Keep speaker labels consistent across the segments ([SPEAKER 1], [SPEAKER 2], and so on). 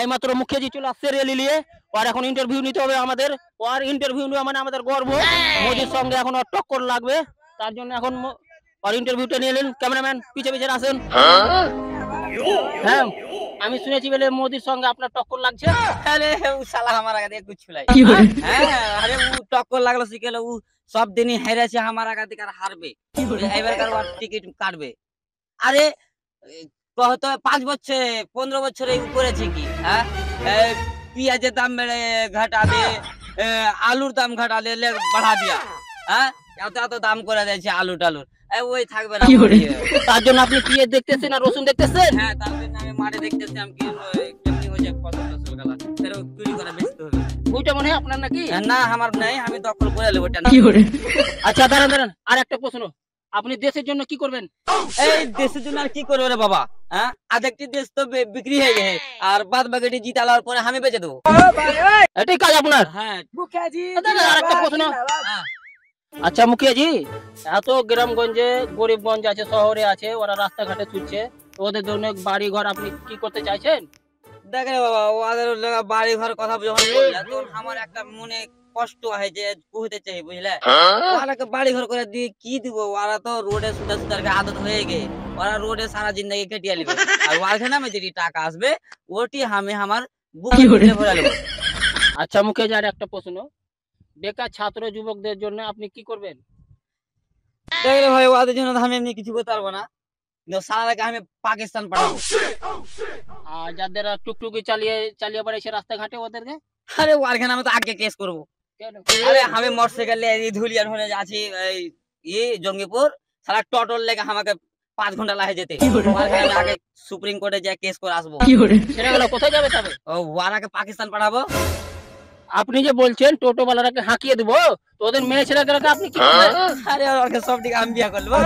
[SPEAKER 1] এইমাত্র মুখিয়াজি চলে আসছে রেলি নিয়ে, আর এখন ইন্টারভিউ নিতে হবে আমাদের। আর ইন্টারভিউ নেওয়া মানে আমাদের গর্ব। মোদির সঙ্গে এখন আর টক্কর লাগবে, তার জন্য এখন আর ইন্টারভিউটা নিয়ে এলেন। ক্যামেরাম্যান পিছে পিছে আসেন। হ্যাঁ, আমি শুনেছি বলে মোদির সঙ্গে আপনার টক্কর লাগছে।
[SPEAKER 2] अरे उ साला हमारा का देख कुछ लाई अरे उ टक्कर लागलो सिकेलो उ सब दिन ही हेरे छे हमारा का दिकार हारबे एबार कर वार टिकट काटबे अरे कहतो 5 বছর 15 বছর এই করেছে কি হ্যাঁ পেঁয়াজের দাম বেড়ে ঘটাবে আলুর দাম ঘটালে बढ़ा दिया হ্যাঁ এত এত দাম করে দিয়েছে আলু টালুর ওই থাকবে না
[SPEAKER 1] তার জন্য আপনি পেঁয়াজ দেখতেছেন আর রসুন দেখতেছেন।
[SPEAKER 2] হ্যাঁ তার জন্য আমি মাঠে দেখতেছি আমি কি কেমনি হয়ে যায় ফসল ফসল গালা ফের চুরি করে বেচতে হবে।
[SPEAKER 1] ওইটা মনে হয় আপনার নাকি?
[SPEAKER 2] না আমার নাই আমি দখল করে নেব ওটা না।
[SPEAKER 1] আচ্ছা দাঁড়ান দাঁড়ান, আর একটা প্রশ্ন, আপনি দেশের জন্য কি করবেন?
[SPEAKER 2] এই দেশের জন্য আর কি করবে রে বাবা হ্যাঁ আধেকটি দেশ তো বিক্রি হয়ে গেছে আর বাদ বাকিটি জিতালার পরে আমি বেচে দেবো
[SPEAKER 1] এটাই কাজ আপনার?
[SPEAKER 2] হ্যাঁ
[SPEAKER 1] আর একটা প্রশ্ন। আচ্ছা মুখিয়াজি, এত গ্রামগঞ্জে গরিবগঞ্জ আছে, শহরে আছে, ওরা রাস্তাঘাটে ছুটছে, ওদের জন্য বাড়ি ঘর আপনি কি করতে চাইছেন?
[SPEAKER 2] দেখ রে বাবা ওদের বাড়ি ঘর কথা যখন বললা তখন আমার একটা মনে কষ্ট হয় যে কুহতে চাই বুঝলে ওরাকে বাড়ি ঘর করে দিয়ে কি দিব ওরা তো রোডে সুদা সুদার আদত হয়ে গে ওরা রোডে সারা জিন্দগি কেটিয়ে নেবে আর ওখানে নামে যেটি টাকা আসবে ওটি আমি আমার বুকে ভরে নেব।
[SPEAKER 1] আচ্ছা মুখিয়াজি, আর একটা প্রশ্ন, বেকার ছাত্র যুবকদের জন্য আপনি কি করবেন?
[SPEAKER 2] দেখ রে ভাই ওদের জন্য আমি এমনি কিছু করতে পারবো না সারাকে আমি পাকিস্তান পাঠাবো।
[SPEAKER 1] আর যাদের টুকটুকি চালিয়ে চালিয়ে বেড়াইছে রাস্তাঘাটে ওদেরকে?
[SPEAKER 2] আরে ওখানে আমি তো আগে কেস করবো।
[SPEAKER 1] কেন?
[SPEAKER 2] আরে আমি মোটরসাইকেল নিয়ে ধুলিয়ান হয়ে যাচ্ছি এই জঙ্গিপুর সারা টোটোর লেগে আমাকে 5 ঘন্টা লাগে যেতে ওখানে আগে সুপ্রিম কোর্টে যা কেস করে আসবো।
[SPEAKER 1] ছেলেগুলো কোথায় যাবে তবে?
[SPEAKER 2] ও ওরাকে পাকিস্তান পাঠাবো।
[SPEAKER 1] আপনি যে বলছেন টোটোওয়ালাকে হাঁকিয়ে দেবো, তো ওদের মেয়ে ছেলেগুলোকে আপনি কি করবেন?
[SPEAKER 2] আরে ওকে সব দিকে আমি বিয়া করবো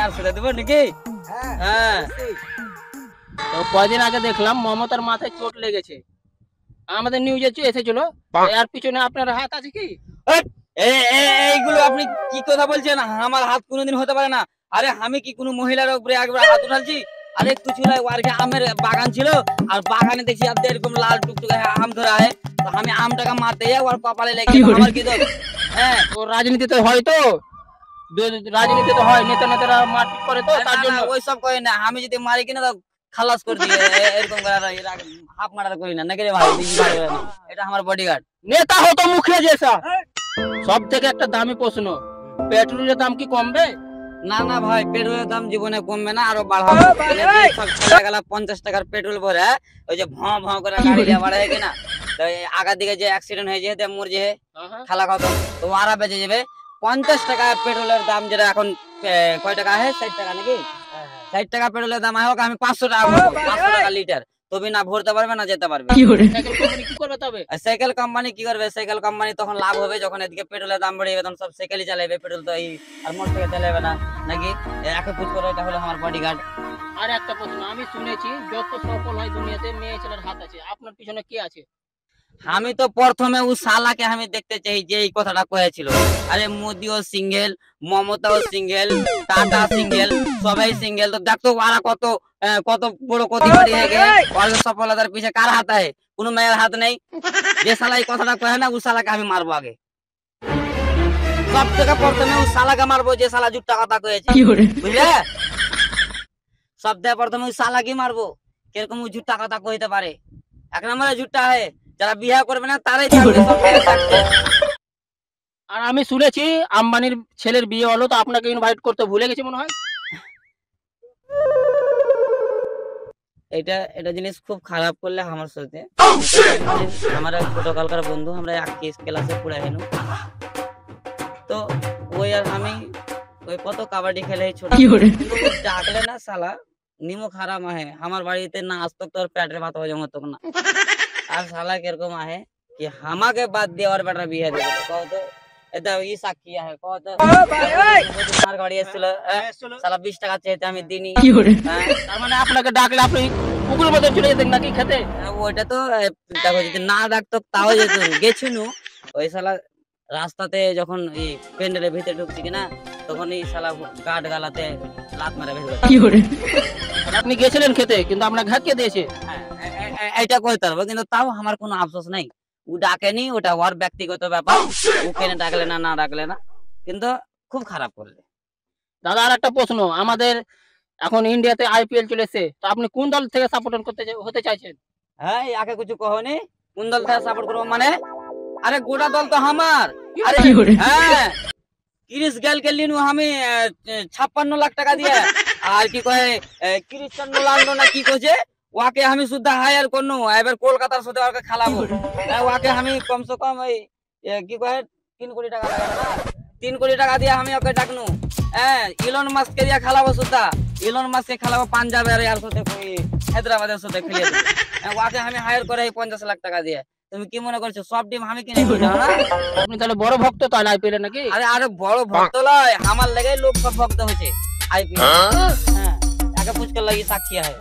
[SPEAKER 2] আর ছেড়ে দেবো নাকি? হ্যাঁ
[SPEAKER 1] তো কয়দিন আগে দেখলাম মমতার মাথায় চোট লেগেছে, আমাদের নিউজে এসেছিল, এর পিছনে আপনার হাত আছে কি?
[SPEAKER 2] এইগুলো আপনি কি কথা বলছেন? আমার হাত কোনোদিন হতে পারে না। আরে আমি কি কোনো মহিলার উপরে একবার হাত উঠালছি? আরে কিছু নাই ওয়ার্কে আমের বাগান ছিল আর বাগানে দেখছি আপনি এরকম লাল টুকটুকে আম ধরা হয় তো আমি আমটাকে মারতে যাই ওর কপালে লেগে আমার কি দোষ? হ্যাঁ
[SPEAKER 1] ও রাজনীতিতে হয় তো, রাজনীতিতে হয়, নেতা নেতারা মারপিট করে তো তার জন্য
[SPEAKER 2] ওই সব করে না। আমি যদি মারি কিনা তো খালাস করে দিই এরকম হাফ মার্ডার করি না নাকি রে ভাই? এটা আমার বডিগার্ড।
[SPEAKER 1] নেতা হতো মুখিয়া জেসা। সব থেকে একটা দামি প্রশ্ন, পেট্রোলের দাম কি কমবে?
[SPEAKER 2] না না ভাই পেট্রোলের দাম জীবনে কমবে না আরো বাড়াবে। 50 টাকার পেট্রোল ভরে ওই যে ভাঁ ভাঁ করে গাড়ি বাড়ায় কিনা আগার দিকে যে অ্যাক্সিডেন্ট হয়ে যেতে মর যে খালা কত তো আরা বেঁচে যাবে। 50 টাকা পেট্রোলের দাম যেটা এখন কয় টাকা আছে? 60 টাকা নাকি? 60 টাকা পেট্রোলের দাম হোক আমি 500 টাকা ভরবো, 500 টাকা লিটার তবে না ভরতে পারবে না যেতে পারবে।
[SPEAKER 1] কি করবে তবে?
[SPEAKER 2] সাইকেল কোম্পানি কি করবে? সাইকেল কোম্পানি তখন লাভ হবে যখন এদিকে পেট্রোলের দাম বেড়ে যাবে তখন সব সাইকেলই চালাবে, পেট্রোল তো এই আর মোটরসাইকেল চালাবে না নাকি? একে পুজ করে এটা হলো আমার বডিগার্ড।
[SPEAKER 1] আর একটা প্রশ্ন, আমি শুনেছি যত সফল হয় দুনিয়াতে মেয়ে ছেলের হাত আছে, আপনার পিছনে কে আছে?
[SPEAKER 2] আমি তো প্রথমে ও শালাকে আমি দেখতে চাই যে এই কথাটা কয়েছিল। আরে মোদিও সিঙ্গেল, মমতাও সিঙ্গেল, টাটা সিঙ্গেল, সবাই সিঙ্গেল। তো দেখতো ওরা কত কত বড় কোটিপতি হয়ে গেছে, ওর সফলতার পিছে কার হাত আছে? কোনো মেয়ের হাত নেই। যে শালা এই কথাটা কয় না ও শালাকে আমি মারবো আগে। সব থেকে প্রথমে ও শালাকে মারবো যে শালা জুট্টা কথা কয়েছে বুঝলে? সব থেকে প্রথমে ও শালাকে মারবো কিরকম ও জুট্টা কথা কইতে পারে। এক নম্বরে জুট্টা হয় যারা বিয়ে করবে না তারাই থাকবে।
[SPEAKER 1] আর আমি শুনেছি আম্বানির ছেলের বিয়ে হলো, তো আপনাকে ইনভাইট করতে ভুলে গেছে মনে হয়।
[SPEAKER 2] এটা এটা জিনিস খুব খারাপ করলে আমার সাথে। আমার ছোটকালকার বন্ধু, আমরা এক ক্লাসে পড়ে হেনু তো ওই আর আমি ওই কত কাবাডি খেলে ছোট ডাকলে না শালা নিমো খারাপ আহে আমার বাড়িতে না আসতো তোর পেটের ভাত হজম হতো না। আর শালা কিরকম আহে कि আমাকে বাদ দিয়ে আর বেটা বিয়ে দেবে কও তো এটা ই সাক্ষী আহে কও তো আমার গাড়ি এসেছিল শালা 20 টাকা চাইতে আমি দিনি।
[SPEAKER 1] তার মানে আপনাকে ডাকলে আপনি কুকুর মতো চলে যেতেন নাকি খেতে?
[SPEAKER 2] ওইটা তো দেখো যদি না ডাকতো তাও যেত গেছিনু। ওই শালা রাস্তাতে যখন এই প্যান্ডেলের ভিতরে ঢুকছি কিনা তখন এই শালা গাট গালাতে লাত মারে বের করে।
[SPEAKER 1] আপনি গেছিলেন খেতে কিন্তু আপনার ঘাটকে দিয়েছে।
[SPEAKER 2] হ্যাঁ, এইটা কইতে পারবো, কিন্তু তাও আমার কোনো আফসোস নাই। ও ডাকেনি, ওটা ওর ব্যক্তিগত ব্যাপার। ও কেন ডাকলে না না ডাকলে না, কিন্তু খুব খারাপ করলে।
[SPEAKER 1] দাদা আর একটা প্রশ্ন, আমাদের এখন ইন্ডিয়াতে আইপিএল চলেছে, তো আপনি কোন দল থেকে সাপোর্ট হতে চাইছেন?
[SPEAKER 2] হ্যাঁ, ইয়াকে কিছু কহনি, কোন দল থেকে সাপোর্ট করবো মানে? আরে গোটা দল তো আমার। আরে হ্যাঁ, ক্রিস গেলকে লিনু আমি 56 লাখ টাকা দিয়ে, আর কি কয় ক্রিস্টিয়ানো রোনাল্ডো না কি কইছে, ওকে আমি শুদ্ধ হায়ার করনু, এবার কলকাতার সাথে ওকে খেলাবো। ওকে আমি কমসে কম ওই কি কয় 3 কোটি টাকা লাগাবো না, 3 কোটি টাকা দিয়ে আমি ওকে ডাকনু। হ্যাঁ, ইলন মাস্ককে দিয়ে খেলাবো শুদ্ধা, ইলন মাস্ককে খেলাবো পাঞ্জাবের আর সাথে হায়দ্রাবাদের সাথে খেলিয়ে দেবো। ওকে আমি হায়ার করে 50 লাখ টাকা দিয়ে। তুমি কি মনে করছো সব টিম আমি কিনে দেবো না?
[SPEAKER 1] আপনি তাহলে বড় ভক্ত তাই আইপিএল নাকি?
[SPEAKER 2] আরে আরে বড় ভক্ত লয়, আমার লেগে লোক সব ভক্ত হয়েছে আইপিএল। হ্যাঁ, একা পুচকে লাগি সাক্ষী হয়।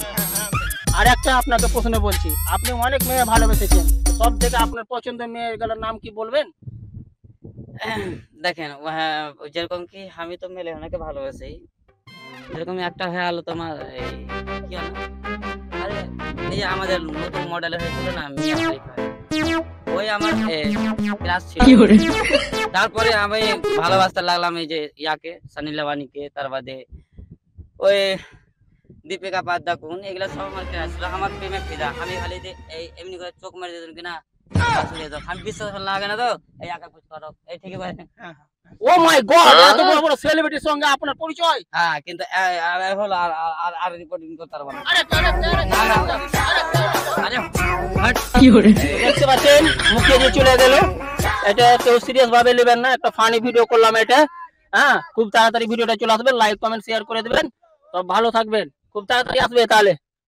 [SPEAKER 1] আর একটা আপনাকে প্রশ্ন বলছি, আপনি অনেক মেয়ে ভালোবেসেছেন, সব থেকে আপনার পছন্দের মেয়েগুলোর নাম কি বলবেন?
[SPEAKER 2] দেখেন যেরকম কি আমি তো মেলে অনেকে ভালোবাসি, যেরকম একটা হয়ে আলো তোমার এই কি হয় না? আরে এই যে আমাদের নতুন মডেলের হয়েছিল না মিয়া খলিফা, ওই আমার ক্লাস ছিল। তারপরে আমি ভালোবাসতে লাগলাম এই যে ইয়াকে সানি লিওনিকে, তার বাদে ওই দীপিকা পাডুকোন, এগুলা সব আমার ক্লাস ছিল। আমার প্রেমে ফিদা, আমি খালি যে এই এমনি করে চোখ মেরে দিতাম কিনা আমি বিশ্বাস লাগে না তো এই আঁকা কুচ করো এই ঠিকই বলে।
[SPEAKER 1] ও মাই গড, এত বড় বড় সেলিব্রিটির সঙ্গে আপনার পরিচয়?
[SPEAKER 2] হ্যাঁ, কিন্তু হলো আর রিপোর্টিং করতে পারবো না।
[SPEAKER 1] আরে
[SPEAKER 2] আরে
[SPEAKER 1] দেখতে পাচ্ছেন মুখে যে চলে গেল, এটা কেউ সিরিয়াস ভাবে নেবেন না, একটা ফানি ভিডিও করলাম এটা। হ্যাঁ, খুব তাড়াতাড়ি ভিডিওটা চলে আসবে, লাইক কমেন্ট শেয়ার করে দিবেন, সব ভালো থাকবেন, খুব তাড়াতাড়ি আসবে তাহলে।